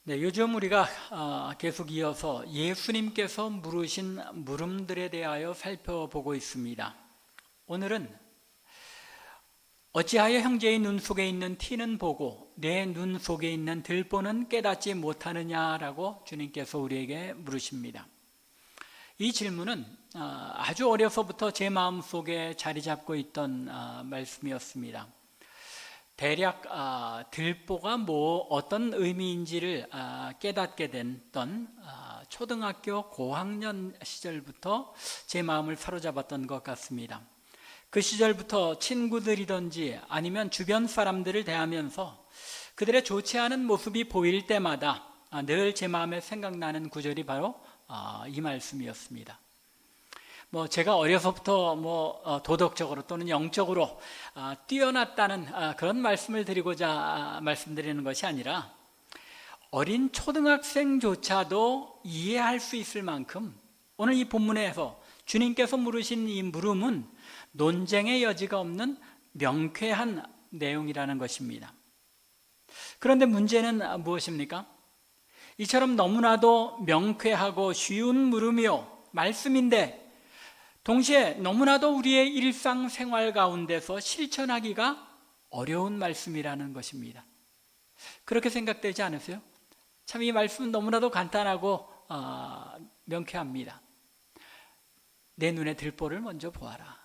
네, 요즘 우리가 계속 이어서 예수님께서 물으신 물음들에 대하여 살펴보고 있습니다. 오늘은 어찌하여 형제의 눈 속에 있는 티는 보고 내 눈 속에 있는 들보는 깨닫지 못하느냐라고 주님께서 우리에게 물으십니다. 이 질문은 아주 어려서부터 제 마음속에 자리 잡고 있던 말씀이었습니다. 대략 들보가 어떤 의미인지를 깨닫게 됐던 초등학교 고학년 시절부터 제 마음을 사로잡았던 것 같습니다. 그 시절부터 친구들이든지 아니면 주변 사람들을 대하면서 그들의 좋지 않은 모습이 보일 때마다 늘 제 마음에 생각나는 구절이 바로 이 말씀이었습니다. 제가 어려서부터 도덕적으로 또는 영적으로 뛰어났다는 그런 말씀을 드리고자 말씀드리는 것이 아니라 어린 초등학생조차도 이해할 수 있을 만큼 오늘 이 본문에서 주님께서 물으신 이 물음은 논쟁의 여지가 없는 명쾌한 내용이라는 것입니다. 그런데 문제는 무엇입니까? 이처럼 너무나도 명쾌하고 쉬운 물음이요 말씀인데 동시에 너무나도 우리의 일상생활 가운데서 실천하기가 어려운 말씀이라는 것입니다. 그렇게 생각되지 않으세요? 참 이 말씀은 너무나도 간단하고 명쾌합니다. 내 눈에 들보를 먼저 보아라.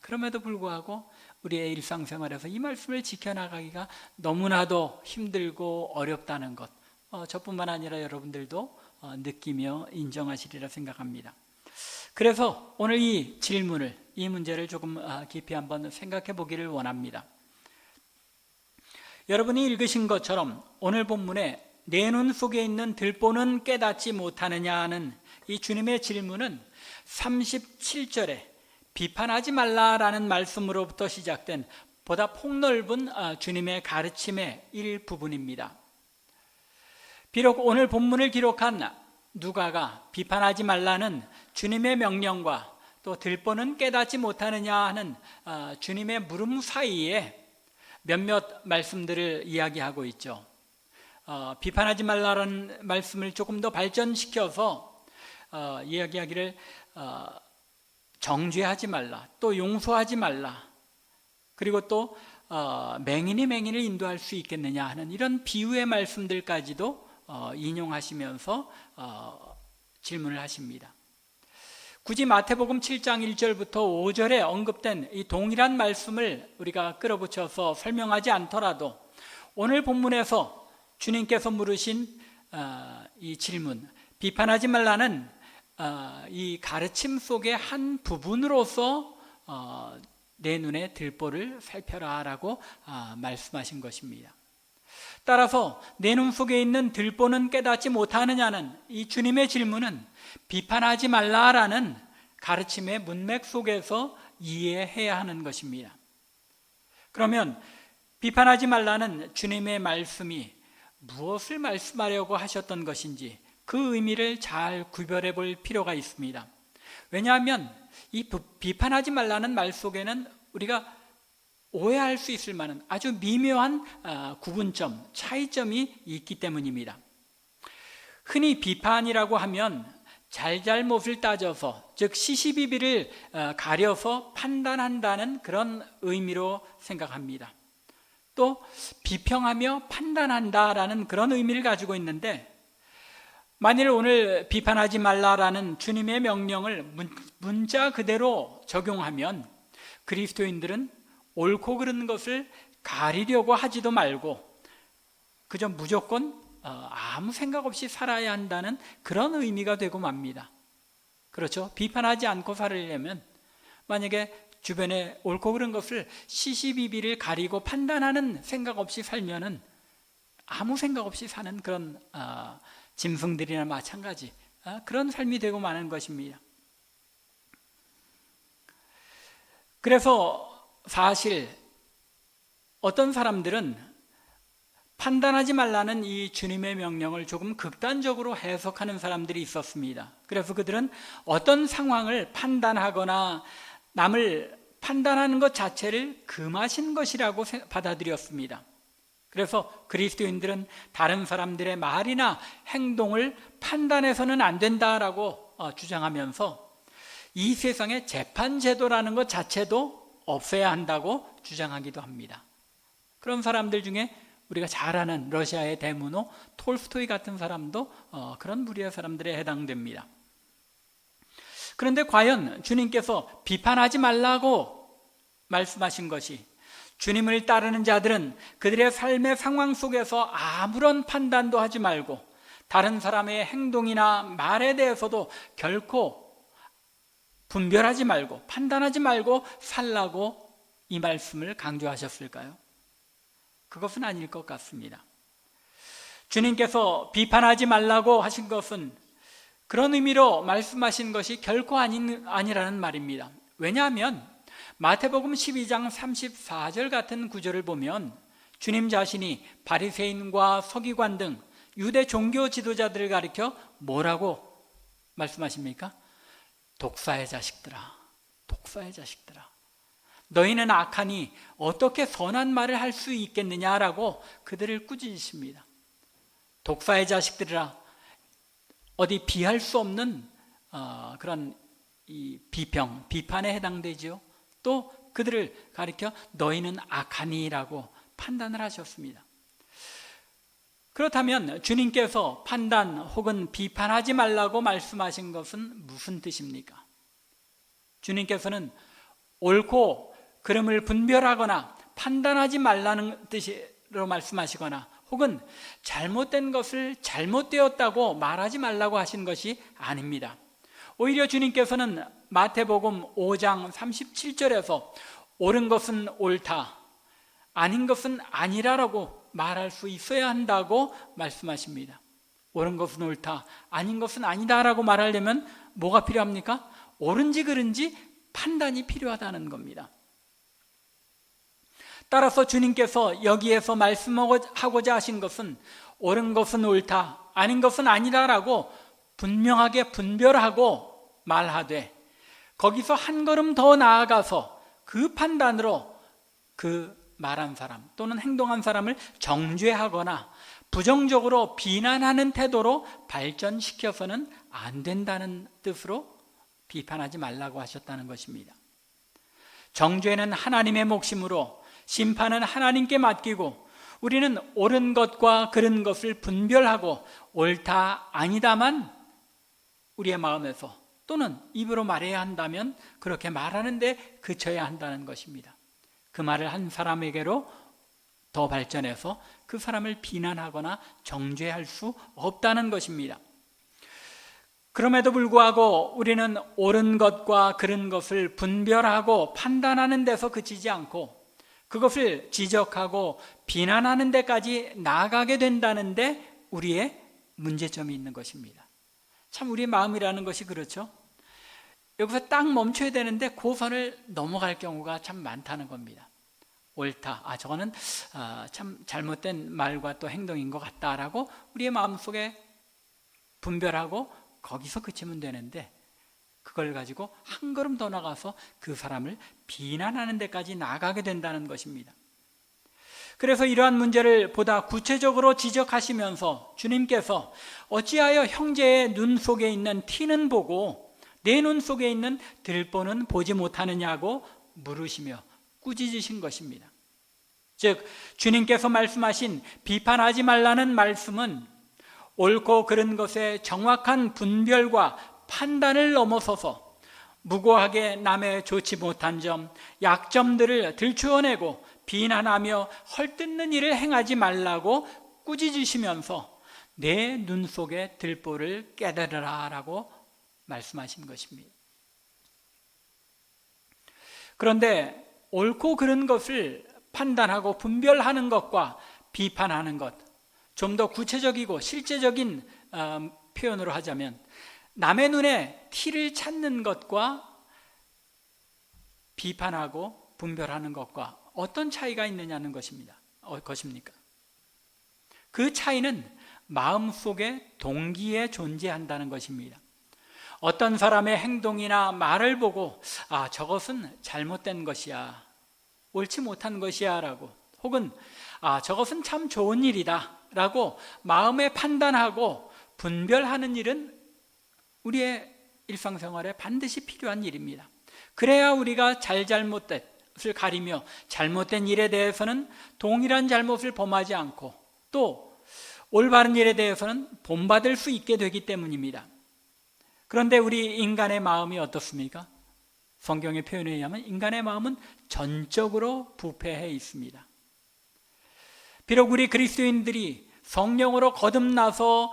그럼에도 불구하고 우리의 일상생활에서 이 말씀을 지켜나가기가 너무나도 힘들고 어렵다는 것, 저뿐만 아니라 여러분들도 느끼며 인정하시리라 생각합니다. 그래서 오늘 이 질문을, 이 문제를 조금 깊이 한번 생각해 보기를 원합니다. 여러분이 읽으신 것처럼 오늘 본문에 내 눈 속에 있는 들보는 깨닫지 못하느냐는 이 주님의 질문은 37절에 비판하지 말라라는 말씀으로부터 시작된 보다 폭넓은 주님의 가르침의 일부분입니다. 비록 오늘 본문을 기록한 누가가 비판하지 말라는 주님의 명령과 또 들보는 깨닫지 못하느냐 하는 주님의 물음 사이에 몇몇 말씀들을 이야기하고 있죠. 비판하지 말라는 말씀을 조금 더 발전시켜서 이야기하기를 정죄하지 말라, 또 용서하지 말라, 그리고 또 맹인이 맹인을 인도할 수 있겠느냐 하는 이런 비유의 말씀들까지도 인용하시면서 질문을 하십니다. 굳이 마태복음 7장 1절부터 5절에 언급된 이 동일한 말씀을 우리가 끌어붙여서 설명하지 않더라도 오늘 본문에서 주님께서 물으신 이 질문, 비판하지 말라는 이 가르침 속의 한 부분으로서 내 눈에 들보를 살펴라 라고 말씀하신 것입니다. 따라서 내 눈 속에 있는 들보는 깨닫지 못하느냐는 이 주님의 질문은 비판하지 말라라는 가르침의 문맥 속에서 이해해야 하는 것입니다. 그러면 비판하지 말라는 주님의 말씀이 무엇을 말씀하려고 하셨던 것인지 그 의미를 잘 구별해 볼 필요가 있습니다. 왜냐하면 이 비판하지 말라는 말 속에는 우리가 오해할 수 있을 만한 아주 미묘한 구분점, 차이점이 있기 때문입니다. 흔히 비판이라고 하면 잘잘못을 따져서, 즉 시시비비를 가려서 판단한다는 그런 의미로 생각합니다. 또 비평하며 판단한다라는 그런 의미를 가지고 있는데, 만일 오늘 비판하지 말라라는 주님의 명령을 문자 그대로 적용하면 그리스도인들은 옳고 그른 것을 가리려고 하지도 말고 그저 무조건 아무 생각 없이 살아야 한다는 그런 의미가 되고 맙니다. 그렇죠? 비판하지 않고 살으려면 만약에 주변에 옳고 그른 것을 시시비비를 가리고 판단하는 생각 없이 살면은 아무 생각 없이 사는 그런 짐승들이나 마찬가지 그런 삶이 되고 마는 것입니다. 그래서 사실 어떤 사람들은 판단하지 말라는 이 주님의 명령을 조금 극단적으로 해석하는 사람들이 있었습니다. 그래서 그들은 어떤 상황을 판단하거나 남을 판단하는 것 자체를 금하신 것이라고 받아들였습니다. 그래서 그리스도인들은 다른 사람들의 말이나 행동을 판단해서는 안 된다라고 주장하면서 이 세상의 재판 제도라는 것 자체도 없애야 한다고 주장하기도 합니다. 그런 사람들 중에 우리가 잘 아는 러시아의 대문호 톨스토이 같은 사람도 그런 무리의 사람들에 해당됩니다. 그런데 과연 주님께서 비판하지 말라고 말씀하신 것이, 주님을 따르는 자들은 그들의 삶의 상황 속에서 아무런 판단도 하지 말고 다른 사람의 행동이나 말에 대해서도 결코 분별하지 말고 판단하지 말고 살라고 이 말씀을 강조하셨을까요? 그것은 아닐 것 같습니다. 주님께서 비판하지 말라고 하신 것은 그런 의미로 말씀하신 것이 결코 아니라는 말입니다. 왜냐하면 마태복음 12장 34절 같은 구절을 보면 주님 자신이 바리새인과 서기관 등 유대 종교 지도자들을 가리켜 뭐라고 말씀하십니까? 독사의 자식들아, 독사의 자식들아, 너희는 악하니 어떻게 선한 말을 할 수 있겠느냐라고 그들을 꾸짖으십니다. 독사의 자식들이라, 어디 비할 수 없는 그런 이 비판에 해당되지요. 또 그들을 가리켜 너희는 악하니라고 판단을 하셨습니다. 그렇다면 주님께서 판단 혹은 비판하지 말라고 말씀하신 것은 무슨 뜻입니까? 주님께서는 옳고 그름을 분별하거나 판단하지 말라는 뜻으로 말씀하시거나 혹은 잘못된 것을 잘못되었다고 말하지 말라고 하신 것이 아닙니다. 오히려 주님께서는 마태복음 5장 37절에서 옳은 것은 옳다, 아닌 것은 아니라라고 말할 수 있어야 한다고 말씀하십니다. 옳은 것은 옳다, 아닌 것은 아니다라고 말하려면 뭐가 필요합니까? 옳은지 그른지 판단이 필요하다는 겁니다. 따라서 주님께서 여기에서 말씀하고자 하신 것은 옳은 것은 옳다, 아닌 것은 아니다라고 분명하게 분별하고 말하되, 거기서 한 걸음 더 나아가서 그 판단으로 그 말한 사람 또는 행동한 사람을 정죄하거나 부정적으로 비난하는 태도로 발전시켜서는 안 된다는 뜻으로 비판하지 말라고 하셨다는 것입니다. 정죄는 하나님의 몫이므로 심판은 하나님께 맡기고 우리는 옳은 것과 그른 것을 분별하고 옳다 아니다만 우리의 마음에서 또는 입으로 말해야 한다면 그렇게 말하는데 그쳐야 한다는 것입니다. 그 말을 한 사람에게로 더 발전해서 그 사람을 비난하거나 정죄할 수 없다는 것입니다. 그럼에도 불구하고 우리는 옳은 것과 그른 것을 분별하고 판단하는 데서 그치지 않고 그것을 지적하고 비난하는 데까지 나아가게 된다는데 우리의 문제점이 있는 것입니다. 참 우리의 마음이라는 것이 그렇죠. 여기서 딱 멈춰야 되는데 그 선을 넘어갈 경우가 참 많다는 겁니다. 옳다, 저거는 참 잘못된 말과 또 행동인 것 같다라고 우리의 마음속에 분별하고 거기서 그치면 되는데 그걸 가지고 한 걸음 더 나가서 그 사람을 비난하는 데까지 나가게 된다는 것입니다. 그래서 이러한 문제를 보다 구체적으로 지적하시면서 주님께서 어찌하여 형제의 눈 속에 있는 티는 보고 내 눈 속에 있는 들보는 보지 못하느냐고 물으시며 꾸짖으신 것입니다. 즉 주님께서 말씀하신 비판하지 말라는 말씀은 옳고 그른 것의 정확한 분별과 판단을 넘어서서 무고하게 남의 좋지 못한 점, 약점들을 들추어내고 비난하며 헐뜯는 일을 행하지 말라고 꾸짖으시면서 내 눈 속의 들보를 깨달으라 라고 말씀하신 것입니다. 그런데 옳고 그른 것을 판단하고 분별하는 것과 비판하는 것, 좀 더 구체적이고 실제적인 표현으로 하자면 남의 눈에 티를 찾는 것과 비판하고 분별하는 것과 어떤 차이가 있느냐는 것입니까? 그 차이는 마음속의 동기에 존재한다는 것입니다. 어떤 사람의 행동이나 말을 보고 저것은 잘못된 것이야, 옳지 못한 것이야 라고, 혹은 저것은 참 좋은 일이다 라고 마음에 판단하고 분별하는 일은 우리의 일상생활에 반드시 필요한 일입니다. 그래야 우리가 잘못을 가리며 잘못된 일에 대해서는 동일한 잘못을 범하지 않고 또 올바른 일에 대해서는 본받을 수 있게 되기 때문입니다. 그런데 우리 인간의 마음이 어떻습니까? 성경의 표현에 의하면 인간의 마음은 전적으로 부패해 있습니다. 비록 우리 그리스도인들이 성령으로 거듭나서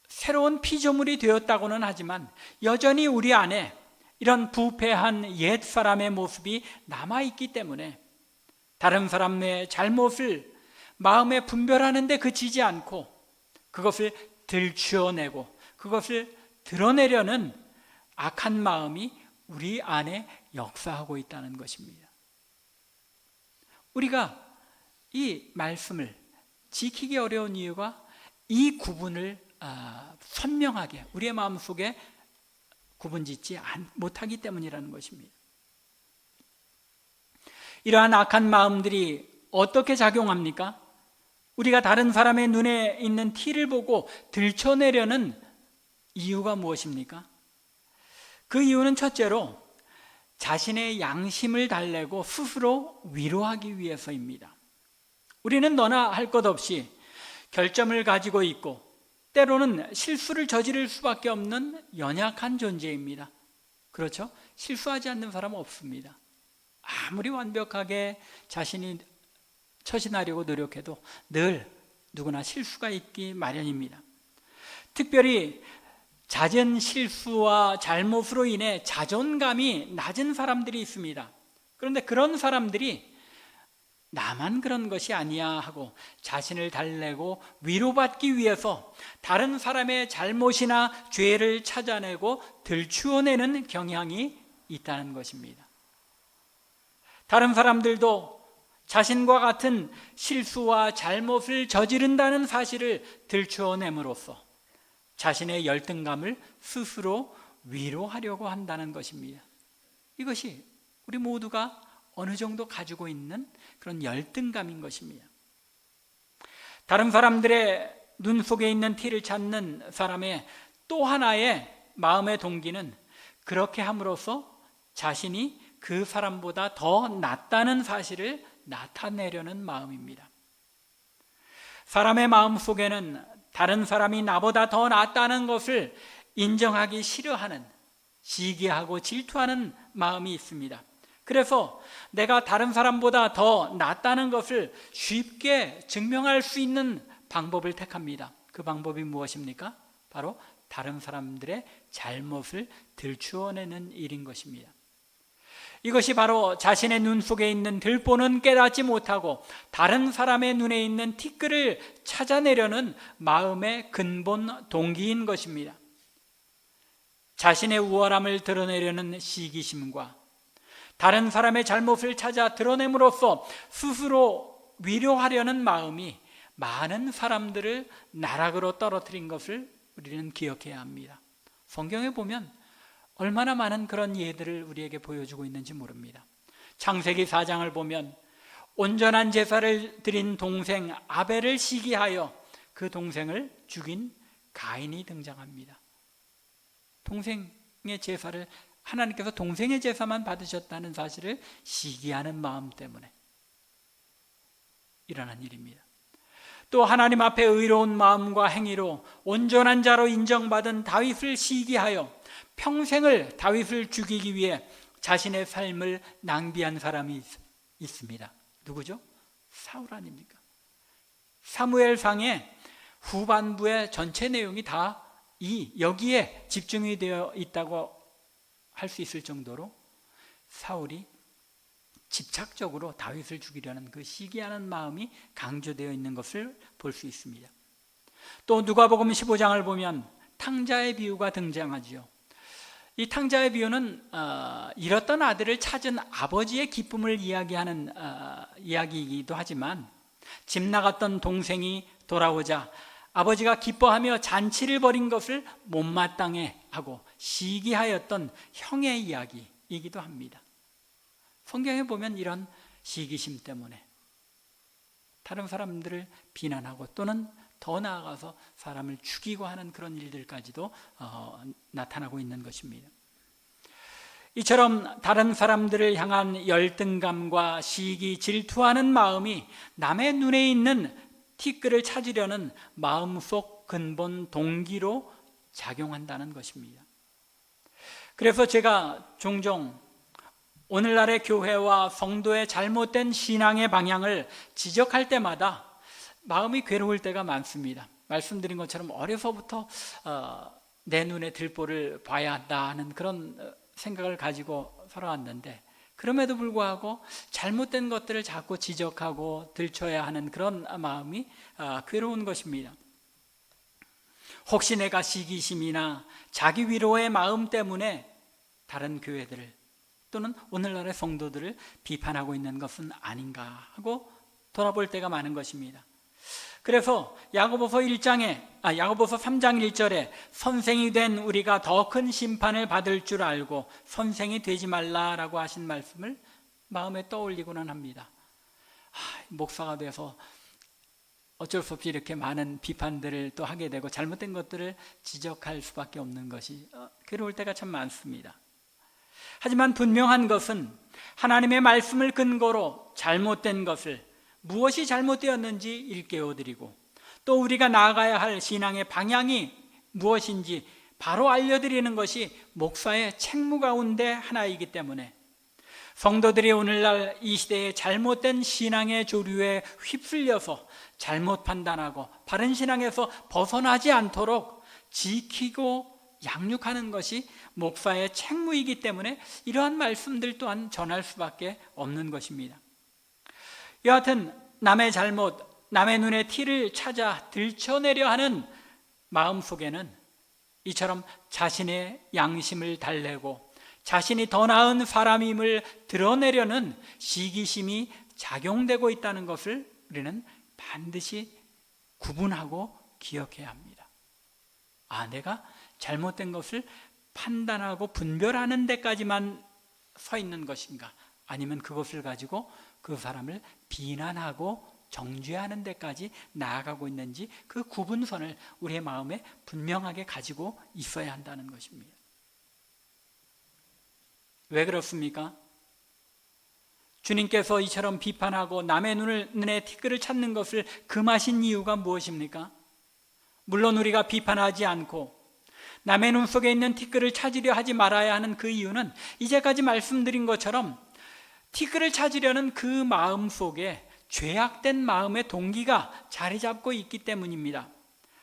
새로운 피조물이 되었다고는 하지만 여전히 우리 안에 이런 부패한 옛 사람의 모습이 남아있기 때문에 다른 사람의 잘못을 마음에 분별하는 데 그치지 않고 그것을 들추어내고 그것을 드러내려는 악한 마음이 우리 안에 역사하고 있다는 것입니다. 우리가 이 말씀을 지키기 어려운 이유가 이 구분을 선명하게 우리의 마음속에 구분짓지 못하기 때문이라는 것입니다. 이러한 악한 마음들이 어떻게 작용합니까? 우리가 다른 사람의 눈에 있는 티를 보고 들춰내려는 이유가 무엇입니까? 그 이유는 첫째로 자신의 양심을 달래고 스스로 위로하기 위해서입니다. 우리는 너나 할 것 없이 결점을 가지고 있고 때로는 실수를 저지를 수밖에 없는 연약한 존재입니다. 그렇죠? 실수하지 않는 사람은 없습니다. 아무리 완벽하게 자신이 처신하려고 노력해도 늘 누구나 실수가 있기 마련입니다. 특별히 잦은 실수와 잘못으로 인해 자존감이 낮은 사람들이 있습니다. 그런데 그런 사람들이 나만 그런 것이 아니야 하고 자신을 달래고 위로받기 위해서 다른 사람의 잘못이나 죄를 찾아내고 들추어내는 경향이 있다는 것입니다. 다른 사람들도 자신과 같은 실수와 잘못을 저지른다는 사실을 들추어냄으로써 자신의 열등감을 스스로 위로하려고 한다는 것입니다. 이것이 우리 모두가 어느 정도 가지고 있는 그런 열등감인 것입니다. 다른 사람들의 눈 속에 있는 티를 찾는 사람의 또 하나의 마음의 동기는 그렇게 함으로써 자신이 그 사람보다 더 낫다는 사실을 나타내려는 마음입니다. 사람의 마음 속에는 다른 사람이 나보다 더 낫다는 것을 인정하기 싫어하는, 시기하고 질투하는 마음이 있습니다. 그래서 내가 다른 사람보다 더 낫다는 것을 쉽게 증명할 수 있는 방법을 택합니다. 그 방법이 무엇입니까? 바로 다른 사람들의 잘못을 들추어내는 일인 것입니다. 이것이 바로 자신의 눈 속에 있는 들보는 깨닫지 못하고 다른 사람의 눈에 있는 티끌을 찾아내려는 마음의 근본 동기인 것입니다. 자신의 우월함을 드러내려는 시기심과 다른 사람의 잘못을 찾아 드러냄으로써 스스로 위로하려는 마음이 많은 사람들을 나락으로 떨어뜨린 것을 우리는 기억해야 합니다. 성경에 보면 얼마나 많은 그런 예들을 우리에게 보여주고 있는지 모릅니다. 창세기 4장을 보면 온전한 제사를 드린 동생 아벨을 시기하여 그 동생을 죽인 가인이 등장합니다. 동생의 제사를 하나님께서 동생의 제사만 받으셨다는 사실을 시기하는 마음 때문에 일어난 일입니다. 또 하나님 앞에 의로운 마음과 행위로 온전한 자로 인정받은 다윗을 시기하여 평생을 다윗을 죽이기 위해 자신의 삶을 낭비한 사람이 있습니다. 누구죠? 사울 아닙니까? 사무엘상의 후반부의 전체 내용이 다 여기에 집중이 되어 있다고 할 수 있을 정도로 사울이 집착적으로 다윗을 죽이려는 그 시기하는 마음이 강조되어 있는 것을 볼 수 있습니다. 또 누가복음 15장을 보면 탕자의 비유가 등장하지요. 이 탕자의 비유는 잃었던 아들을 찾은 아버지의 기쁨을 이야기하는 이야기이기도 하지만 집 나갔던 동생이 돌아오자 아버지가 기뻐하며 잔치를 벌인 것을 못마땅해 하고 시기하였던 형의 이야기이기도 합니다. 성경에 보면 이런 시기심 때문에 다른 사람들을 비난하고 또는 더 나아가서 사람을 죽이고 하는 그런 일들까지도 나타나고 있는 것입니다. 이처럼 다른 사람들을 향한 열등감과 시기, 질투하는 마음이 남의 눈에 있는 티끌을 찾으려는 마음속 근본 동기로 작용한다는 것입니다. 그래서 제가 종종 오늘날의 교회와 성도의 잘못된 신앙의 방향을 지적할 때마다 마음이 괴로울 때가 많습니다. 말씀드린 것처럼 어려서부터 내 눈에 들보를 봐야 한다는 그런 생각을 가지고 살아왔는데, 그럼에도 불구하고 잘못된 것들을 자꾸 지적하고 들춰야 하는 그런 마음이 괴로운 것입니다. 혹시 내가 시기심이나 자기 위로의 마음 때문에 다른 교회들을 또는 오늘날의 성도들을 비판하고 있는 것은 아닌가 하고 돌아볼 때가 많은 것입니다. 그래서 야고보서 3장 1절에 선생이 된 우리가 더 큰 심판을 받을 줄 알고 선생이 되지 말라라고 하신 말씀을 마음에 떠올리고는 합니다. 목사가 돼서 어쩔 수 없이 이렇게 많은 비판들을 또 하게 되고 잘못된 것들을 지적할 수밖에 없는 것이 괴로울 때가 참 많습니다. 하지만 분명한 것은 하나님의 말씀을 근거로 잘못된 것을, 무엇이 잘못되었는지 일깨워드리고 또 우리가 나아가야 할 신앙의 방향이 무엇인지 바로 알려드리는 것이 목사의 책무 가운데 하나이기 때문에 성도들이 오늘날 이 시대의 잘못된 신앙의 조류에 휩쓸려서 잘못 판단하고 바른 신앙에서 벗어나지 않도록 지키고 양육하는 것이 목사의 책무이기 때문에 이러한 말씀들 또한 전할 수밖에 없는 것입니다. 여하튼 남의 잘못, 남의 눈에 티를 찾아 들춰내려 하는 마음속에는 이처럼 자신의 양심을 달래고 자신이 더 나은 사람임을 드러내려는 시기심이 작용되고 있다는 것을 우리는 반드시 구분하고 기억해야 합니다. 내가 잘못된 것을 판단하고 분별하는 데까지만 서 있는 것인가, 아니면 그것을 가지고 그 사람을 비난하고 정죄하는 데까지 나아가고 있는지, 그 구분선을 우리의 마음에 분명하게 가지고 있어야 한다는 것입니다. 왜 그렇습니까? 주님께서 이처럼 비판하고 남의 눈에 티끌을 찾는 것을 금하신 이유가 무엇입니까? 물론 우리가 비판하지 않고 남의 눈 속에 있는 티끌을 찾으려 하지 말아야 하는 그 이유는 이제까지 말씀드린 것처럼 티끌을 찾으려는 그 마음 속에 죄악된 마음의 동기가 자리 잡고 있기 때문입니다.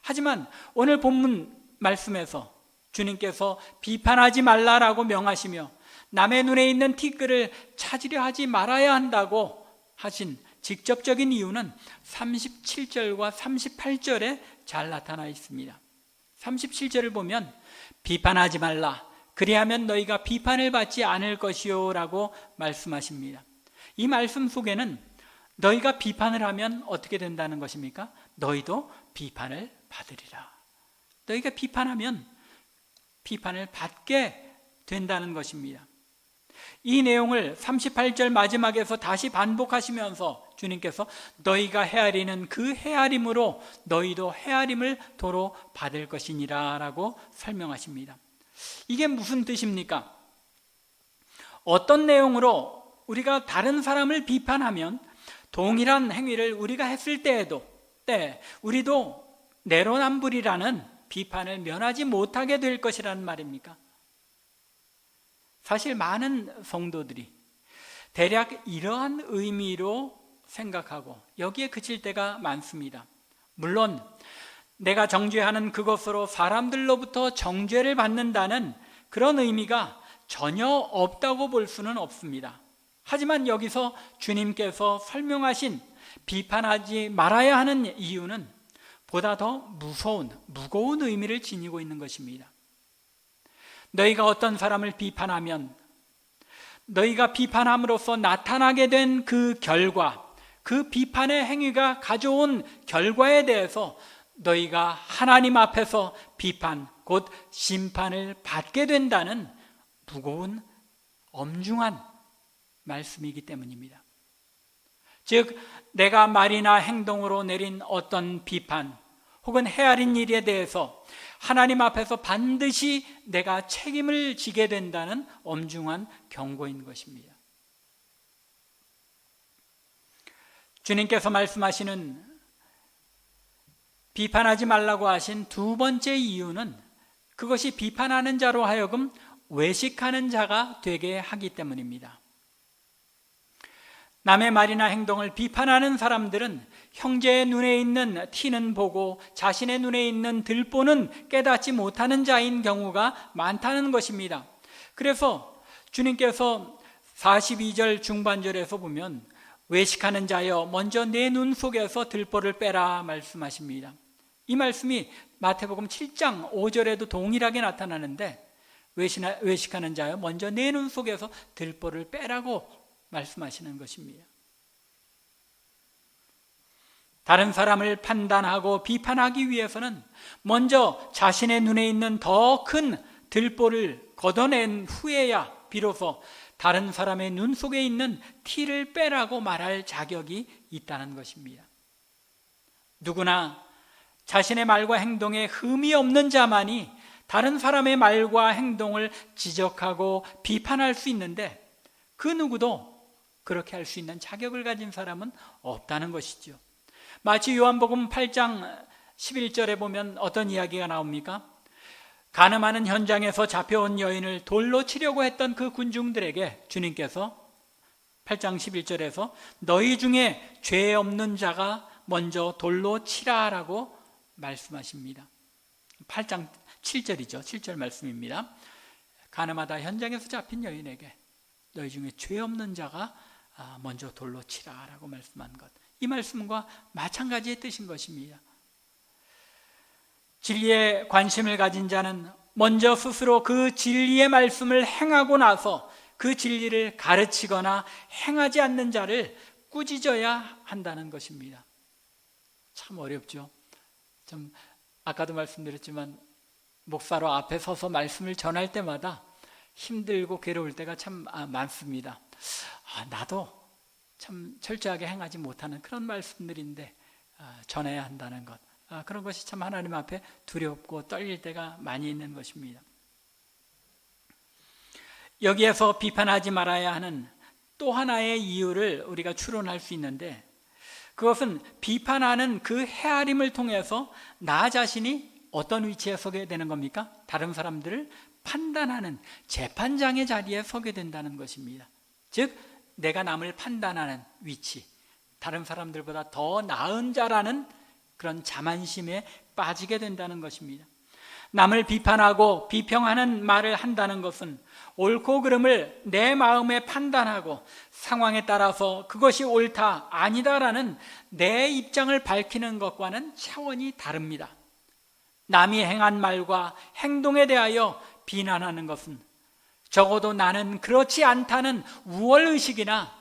하지만 오늘 본문 말씀에서 주님께서 비판하지 말라라고 명하시며 남의 눈에 있는 티끌을 찾으려 하지 말아야 한다고 하신 직접적인 이유는 37절과 38절에 잘 나타나 있습니다. 37절을 보면 비판하지 말라, 그리하면 너희가 비판을 받지 않을 것이요 라고 말씀하십니다. 이 말씀 속에는 너희가 비판을 하면 어떻게 된다는 것입니까? 너희도 비판을 받으리라. 너희가 비판하면 비판을 받게 된다는 것입니다. 이 내용을 38절 마지막에서 다시 반복하시면서 주님께서 너희가 헤아리는 그 헤아림으로 너희도 헤아림을 도로 받을 것이니라 라고 설명하십니다. 이게 무슨 뜻입니까? 어떤 내용으로 우리가 다른 사람을 비판하면 동일한 행위를 우리가 했을 때에도 우리도 내로남불이라는 비판을 면하지 못하게 될 것이라는 말입니까? 사실 많은 성도들이 대략 이러한 의미로 생각하고 여기에 그칠 때가 많습니다. 물론 내가 정죄하는 그것으로 사람들로부터 정죄를 받는다는 그런 의미가 전혀 없다고 볼 수는 없습니다. 하지만 여기서 주님께서 설명하신 비판하지 말아야 하는 이유는 보다 더 무거운 의미를 지니고 있는 것입니다. 너희가 어떤 사람을 비판하면 너희가 비판함으로써 나타나게 된 그 결과, 그 비판의 행위가 가져온 결과에 대해서 너희가 하나님 앞에서 비판, 곧 심판을 받게 된다는 무거운 엄중한 말씀이기 때문입니다. 즉 내가 말이나 행동으로 내린 어떤 비판 혹은 헤아린 일에 대해서 하나님 앞에서 반드시 내가 책임을 지게 된다는 엄중한 경고인 것입니다. 주님께서 말씀하시는 비판하지 말라고 하신 두 번째 이유는 그것이 비판하는 자로 하여금 외식하는 자가 되게 하기 때문입니다. 남의 말이나 행동을 비판하는 사람들은 형제의 눈에 있는 티는 보고 자신의 눈에 있는 들보는 깨닫지 못하는 자인 경우가 많다는 것입니다. 그래서 주님께서 42절 중반절에서 보면 외식하는 자여 먼저 내 눈 속에서 들보를 빼라 말씀하십니다. 이 말씀이 마태복음 7장 5절에도 동일하게 나타나는데 외식하는 자여 먼저 내 눈 속에서 들보를 빼라고 말씀하시는 것입니다. 다른 사람을 판단하고 비판하기 위해서는 먼저 자신의 눈에 있는 더 큰 들보를 걷어낸 후에야 비로소 다른 사람의 눈 속에 있는 티를 빼라고 말할 자격이 있다는 것입니다. 누구나 자신의 말과 행동에 흠이 없는 자만이 다른 사람의 말과 행동을 지적하고 비판할 수 있는데 그 누구도 그렇게 할 수 있는 자격을 가진 사람은 없다는 것이죠. 마치 요한복음 8장 11절에 보면 어떤 이야기가 나옵니까? 간음하는 현장에서 잡혀온 여인을 돌로 치려고 했던 그 군중들에게 주님께서 8장 11절에서 너희 중에 죄 없는 자가 먼저 돌로 치라라고 말씀하십니다. 8장 7절이죠. 7절 말씀입니다. 간음하다 현장에서 잡힌 여인에게 너희 중에 죄 없는 자가 먼저 돌로 치라라고 말씀한 것, 이 말씀과 마찬가지의 뜻인 것입니다. 진리에 관심을 가진 자는 먼저 스스로 그 진리의 말씀을 행하고 나서 그 진리를 가르치거나 행하지 않는 자를 꾸짖어야 한다는 것입니다. 참 어렵죠. 좀 아까도 말씀드렸지만 목사로 앞에 서서 말씀을 전할 때마다 힘들고 괴로울 때가 참 많습니다. 나도 참 철저하게 행하지 못하는 그런 말씀들인데 전해야 한다는 것, 그런 것이 참 하나님 앞에 두렵고 떨릴 때가 많이 있는 것입니다. 여기에서 비판하지 말아야 하는 또 하나의 이유를 우리가 추론할 수 있는데, 그것은 비판하는 그 헤아림을 통해서 나 자신이 어떤 위치에 서게 되는 겁니까? 다른 사람들을 판단하는 재판장의 자리에 서게 된다는 것입니다. 즉 내가 남을 판단하는 위치, 다른 사람들보다 더 나은 자라는 그런 자만심에 빠지게 된다는 것입니다. 남을 비판하고 비평하는 말을 한다는 것은 옳고 그름을 내 마음에 판단하고 상황에 따라서 그것이 옳다 아니다라는 내 입장을 밝히는 것과는 차원이 다릅니다. 남이 행한 말과 행동에 대하여 비난하는 것은 적어도 나는 그렇지 않다는 우월의식이나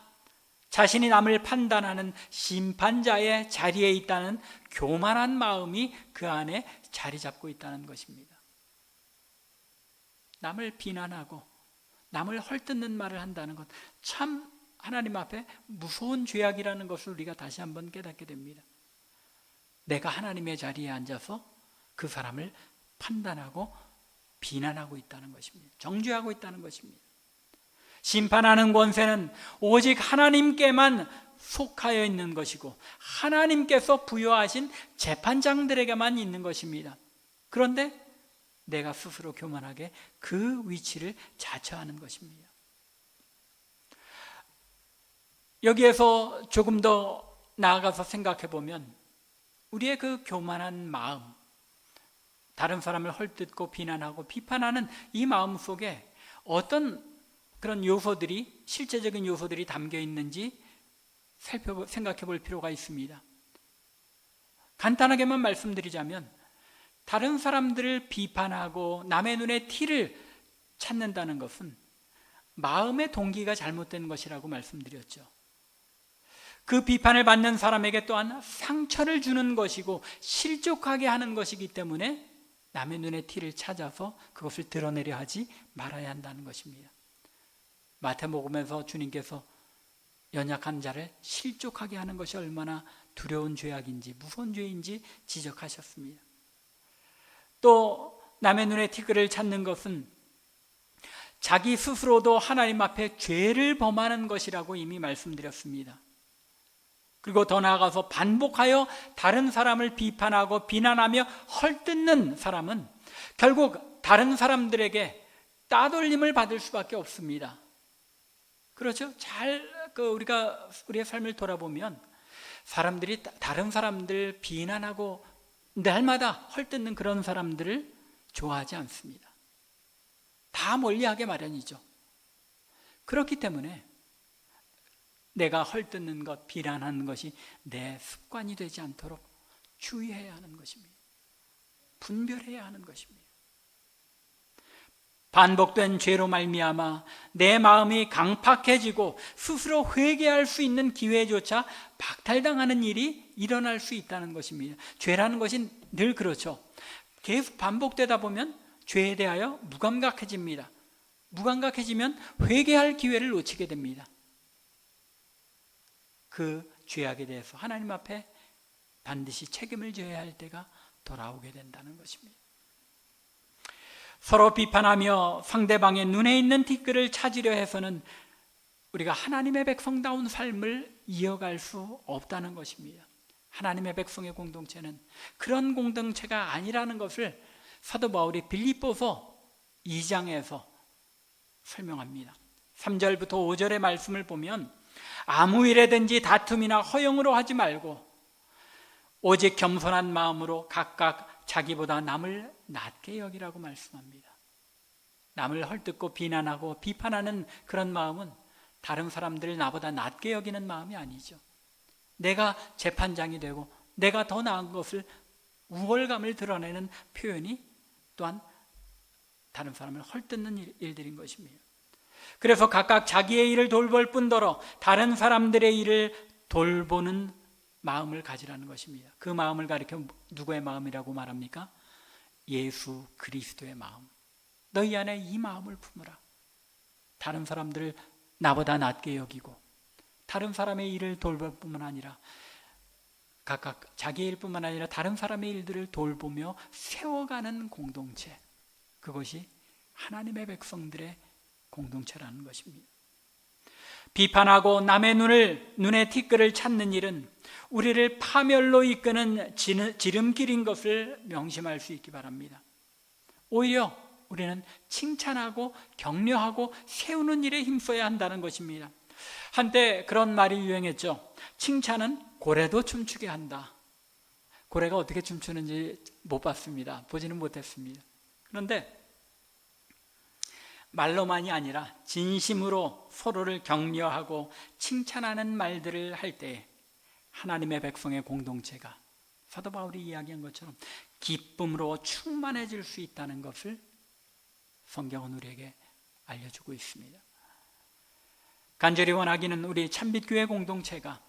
자신이 남을 판단하는 심판자의 자리에 있다는 교만한 마음이 그 안에 자리 잡고 있다는 것입니다. 남을 비난하고 남을 헐뜯는 말을 한다는 것, 참 하나님 앞에 무서운 죄악이라는 것을 우리가 다시 한번 깨닫게 됩니다. 내가 하나님의 자리에 앉아서 그 사람을 판단하고 비난하고 있다는 것입니다. 정죄하고 있다는 것입니다. 심판하는 권세는 오직 하나님께만 속하여 있는 것이고 하나님께서 부여하신 재판장들에게만 있는 것입니다. 그런데 내가 스스로 교만하게 그 위치를 자처하는 것입니다. 여기에서 조금 더 나아가서 생각해 보면 우리의 그 교만한 마음, 다른 사람을 헐뜯고 비난하고 비판하는 이 마음 속에 어떤 그런 요소들이, 실제적인 요소들이 담겨 있는지 생각해 볼 필요가 있습니다. 간단하게만 말씀드리자면 다른 사람들을 비판하고 남의 눈에 티를 찾는다는 것은 마음의 동기가 잘못된 것이라고 말씀드렸죠. 그 비판을 받는 사람에게 또한 상처를 주는 것이고 실족하게 하는 것이기 때문에 남의 눈에 티를 찾아서 그것을 드러내려 하지 말아야 한다는 것입니다. 마태복음에서 주님께서 연약한 자를 실족하게 하는 것이 얼마나 두려운 죄악인지 무서운 죄인지 지적하셨습니다. 또 남의 눈에 티끌을 찾는 것은 자기 스스로도 하나님 앞에 죄를 범하는 것이라고 이미 말씀드렸습니다. 그리고 더 나아가서 반복하여 다른 사람을 비판하고 비난하며 헐뜯는 사람은 결국 다른 사람들에게 따돌림을 받을 수밖에 없습니다. 그렇죠? 우리가 우리의 삶을 돌아보면 사람들이 다른 사람들 비난하고 날마다 헐뜯는 그런 사람들을 좋아하지 않습니다. 다 멀리하게 마련이죠. 그렇기 때문에 내가 헐뜯는 것, 비난하는 것이 내 습관이 되지 않도록 주의해야 하는 것입니다. 분별해야 하는 것입니다. 반복된 죄로 말미암아 내 마음이 강팍해지고 스스로 회개할 수 있는 기회조차 박탈당하는 일이 일어날 수 있다는 것입니다. 죄라는 것이 늘 그렇죠. 계속 반복되다 보면 죄에 대하여 무감각해집니다. 무감각해지면 회개할 기회를 놓치게 됩니다. 그 죄악에 대해서 하나님 앞에 반드시 책임을 져야 할 때가 돌아오게 된다는 것입니다. 서로 비판하며 상대방의 눈에 있는 티끌을 찾으려 해서는 우리가 하나님의 백성다운 삶을 이어갈 수 없다는 것입니다. 하나님의 백성의 공동체는 그런 공동체가 아니라는 것을 사도 바울이 빌립보서 2장에서 설명합니다. 3절부터 5절의 말씀을 보면 아무 일에든지 다툼이나 허영으로 하지 말고 오직 겸손한 마음으로 각각 자기보다 남을 낮게 여기라고 말씀합니다. 남을 헐뜯고 비난하고 비판하는 그런 마음은 다른 사람들을 나보다 낮게 여기는 마음이 아니죠. 내가 재판장이 되고 내가 더 나은 것을 우월감을 드러내는 표현이 또한 다른 사람을 헐뜯는 일들인 것입니다. 그래서 각각 자기의 일을 돌볼 뿐더러 다른 사람들의 일을 돌보는 마음을 가지라는 것입니다. 그 마음을 가리켜 누구의 마음이라고 말합니까? 예수 그리스도의 마음. 너희 안에 이 마음을 품으라. 다른 사람들을 나보다 낮게 여기고 다른 사람의 일을 돌볼 뿐만 아니라 각각 자기 일뿐만 아니라 다른 사람의 일들을 돌보며 세워가는 공동체, 그것이 하나님의 백성들의 공동체라는 것입니다. 비판하고 남의 눈에 티끌을 찾는 일은 우리를 파멸로 이끄는 지름길인 것을 명심할 수 있기 바랍니다. 오히려 우리는 칭찬하고 격려하고 세우는 일에 힘써야 한다는 것입니다. 한때 그런 말이 유행했죠. 칭찬은 고래도 춤추게 한다. 고래가 어떻게 춤추는지 못 봤습니다. 보지는 못했습니다. 그런데 말로만이 아니라 진심으로 서로를 격려하고 칭찬하는 말들을 할 때 하나님의 백성의 공동체가 사도 바울이 이야기한 것처럼 기쁨으로 충만해질 수 있다는 것을 성경은 우리에게 알려주고 있습니다. 간절히 원하기는 우리 참빛교회 공동체가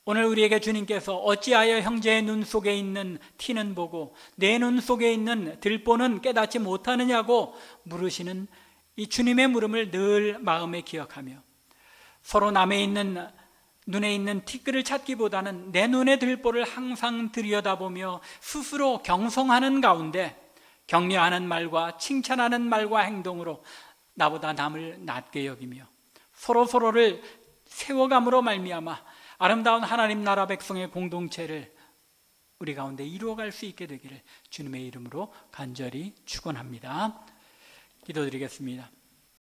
오늘 우리에게 주님께서 어찌하여 형제의 눈 속에 있는 티는 보고 내 눈 속에 있는 들보는 깨닫지 못하느냐고 물으시는 이 주님의 물음을 늘 마음에 기억하며 서로 남의 눈에 있는 티끌을 찾기보다는 내 눈의 들보를 항상 들여다보며 스스로 경성하는 가운데 격려하는 말과 칭찬하는 말과 행동으로 나보다 남을 낮게 여기며 서로를 세워감으로 말미암아 아름다운 하나님 나라 백성의 공동체를 우리 가운데 이루어갈 수 있게 되기를 주님의 이름으로 간절히 축원합니다. 기도드리겠습니다.